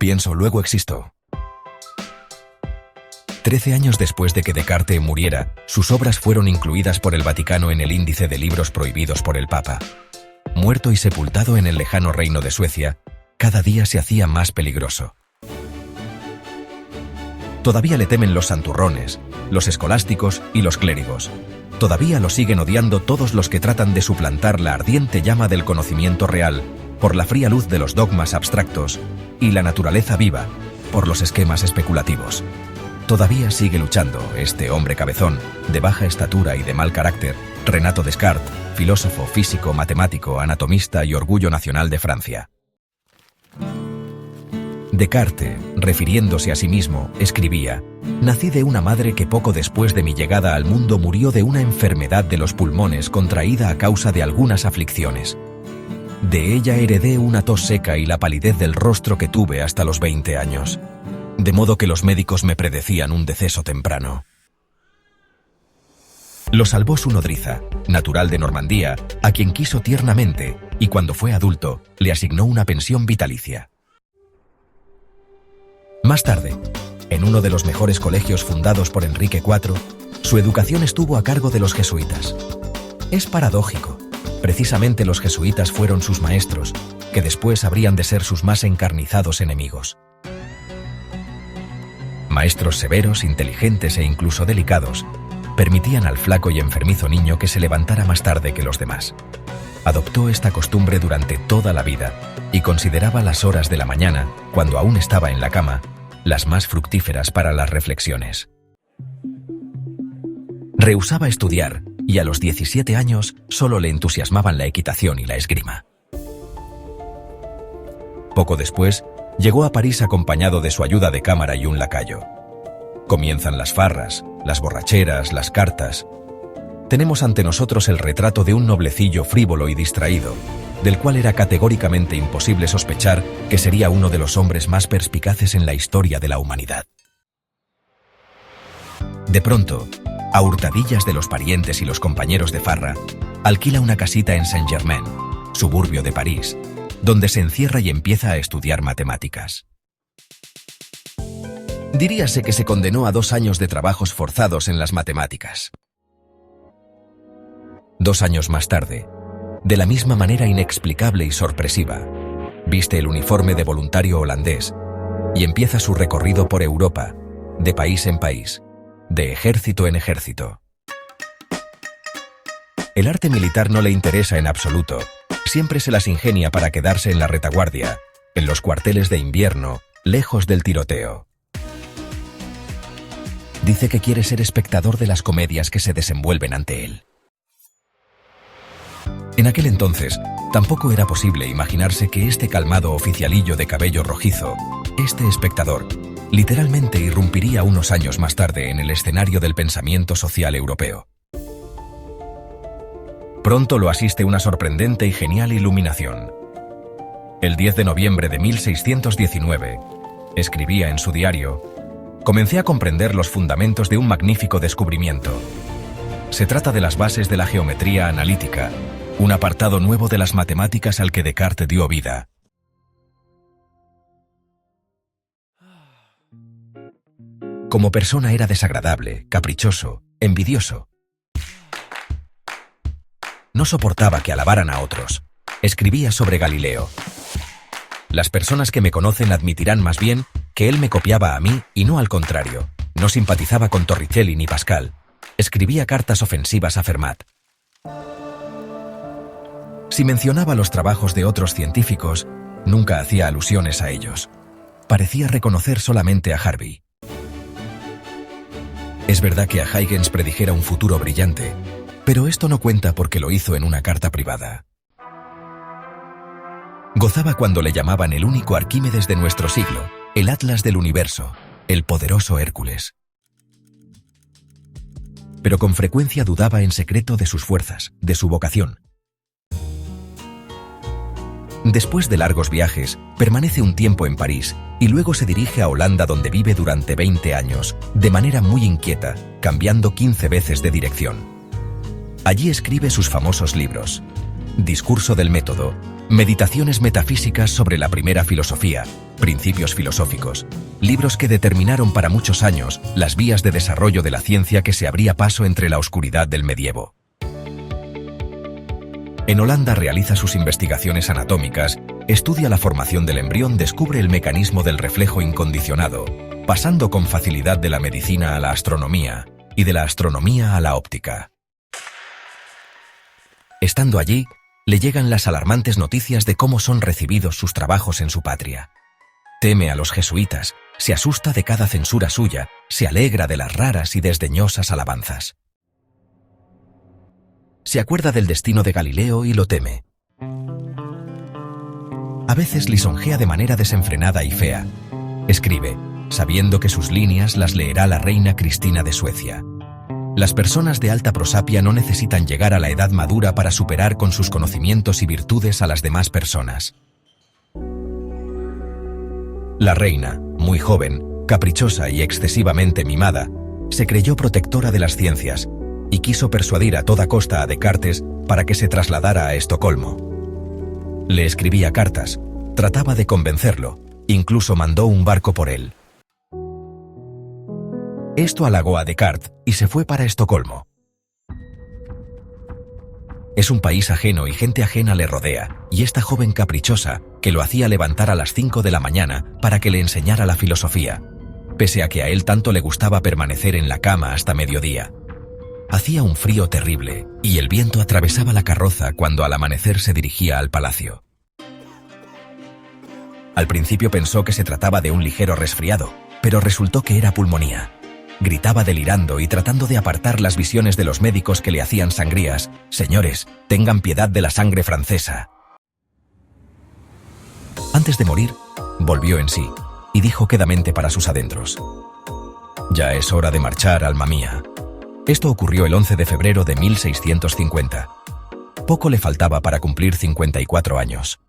Pienso, luego existo. 13 años después de que Descartes muriera, sus obras fueron incluidas por el Vaticano en el índice de libros prohibidos por el Papa. Muerto y sepultado en el lejano reino de Suecia, cada día se hacía más peligroso. Todavía le temen los santurrones, los escolásticos y los clérigos. Todavía lo siguen odiando todos los que tratan de suplantar la ardiente llama del conocimiento real por la fría luz de los dogmas abstractos y la naturaleza viva por los esquemas especulativos. Todavía sigue luchando este hombre cabezón, de baja estatura y de mal carácter, Renato Descartes, filósofo, físico, matemático, anatomista y orgullo nacional de Francia. Descartes, refiriéndose a sí mismo, escribía: «Nací de una madre que poco después de mi llegada al mundo murió de una enfermedad de los pulmones contraída a causa de algunas aflicciones. De ella heredé una tos seca y la palidez del rostro que tuve hasta los 20 años. De modo que los médicos me predecían un deceso temprano». Lo salvó su nodriza, natural de Normandía, a quien quiso tiernamente, y cuando fue adulto, le asignó una pensión vitalicia. Más tarde, en uno de los mejores colegios fundados por Enrique IV, su educación estuvo a cargo de los jesuitas. Es paradójico. Precisamente los jesuitas fueron sus maestros, que después habrían de ser sus más encarnizados enemigos. Maestros severos, inteligentes e incluso delicados, permitían al flaco y enfermizo niño que se levantara más tarde que los demás. Adoptó esta costumbre durante toda la vida y consideraba las horas de la mañana, cuando aún estaba en la cama, las más fructíferas para las reflexiones. Rehusaba estudiar y a los 17 años solo le entusiasmaban la equitación y la esgrima. Poco después, llegó a París acompañado de su ayuda de cámara y un lacayo. Comienzan las farras, las borracheras, las cartas. Tenemos ante nosotros el retrato de un noblecillo frívolo y distraído, del cual era categóricamente imposible sospechar que sería uno de los hombres más perspicaces en la historia de la humanidad. De pronto, a hurtadillas de los parientes y los compañeros de farra, alquila una casita en Saint-Germain, suburbio de París, donde se encierra y empieza a estudiar matemáticas. Diríase que se condenó a 2 años de trabajos forzados en las matemáticas. 2 años más tarde, de la misma manera inexplicable y sorpresiva, viste el uniforme de voluntario holandés y empieza su recorrido por Europa, de país en país, de ejército en ejército. El arte militar no le interesa en absoluto, siempre se las ingenia para quedarse en la retaguardia, en los cuarteles de invierno, lejos del tiroteo. Dice que quiere ser espectador de las comedias que se desenvuelven ante él. En aquel entonces, tampoco era posible imaginarse que este calmado oficialillo de cabello rojizo, este espectador, literalmente irrumpiría unos años más tarde en el escenario del pensamiento social europeo. Pronto lo asiste una sorprendente y genial iluminación. El 10 de noviembre de 1619, escribía en su diario: «Comencé a comprender los fundamentos de un magnífico descubrimiento. Se trata de las bases de la geometría analítica, un apartado nuevo de las matemáticas al que Descartes dio vida». Como persona era desagradable, caprichoso, envidioso. No soportaba que alabaran a otros. Escribía sobre Galileo: «Las personas que me conocen admitirán más bien que él me copiaba a mí y no al contrario. No simpatizaba con Torricelli ni Pascal. Escribía cartas ofensivas a Fermat». Si mencionaba los trabajos de otros científicos, nunca hacía alusiones a ellos. Parecía reconocer solamente a Harvey. Es verdad que a Huygens predijera un futuro brillante, pero esto no cuenta porque lo hizo en una carta privada. Gozaba cuando le llamaban el único Arquímedes de nuestro siglo, el Atlas del universo, el poderoso Hércules. Pero con frecuencia dudaba en secreto de sus fuerzas, de su vocación. Después de largos viajes, permanece un tiempo en París y luego se dirige a Holanda, donde vive durante 20 años, de manera muy inquieta, cambiando 15 veces de dirección. Allí escribe sus famosos libros: Discurso del método, Meditaciones metafísicas sobre la primera filosofía Principios filosóficos, libros que determinaron para muchos años las vías de desarrollo de la ciencia que se abría paso entre la oscuridad del medievo. En Holanda realiza sus investigaciones anatómicas, estudia la formación del embrión, descubre el mecanismo del reflejo incondicionado, pasando con facilidad de la medicina a la astronomía y de la astronomía a la óptica. Estando allí, le llegan las alarmantes noticias de cómo son recibidos sus trabajos en su patria. Teme a los jesuitas, se asusta de cada censura suya, se alegra de las raras y desdeñosas alabanzas. Se acuerda del destino de Galileo y lo teme. A veces lisonjea de manera desenfrenada y fea. Escribe, sabiendo que sus líneas las leerá la reina Cristina de Suecia. Las personas de alta prosapia no necesitan llegar a la edad madura para superar con sus conocimientos y virtudes a las demás personas. La reina, muy joven, caprichosa y excesivamente mimada, se creyó protectora de las ciencias y quiso persuadir a toda costa a Descartes para que se trasladara a Estocolmo. Le escribía cartas, trataba de convencerlo, incluso mandó un barco por él. Esto halagó a Descartes y se fue para Estocolmo. Es un país ajeno y gente ajena le rodea, y esta joven caprichosa, que lo hacía levantar a las 5 de la mañana para que le enseñara la filosofía, pese a que a él tanto le gustaba permanecer en la cama hasta mediodía. Hacía un frío terrible, y el viento atravesaba la carroza cuando al amanecer se dirigía al palacio. Al principio pensó que se trataba de un ligero resfriado, pero resultó que era pulmonía. Gritaba delirando y tratando de apartar las visiones de los médicos que le hacían sangrías: «Señores, tengan piedad de la sangre francesa». Antes de morir, volvió en sí y dijo quedamente para sus adentros: «Ya es hora de marchar, alma mía». Esto ocurrió el 11 de febrero de 1650. Poco le faltaba para cumplir 54 años.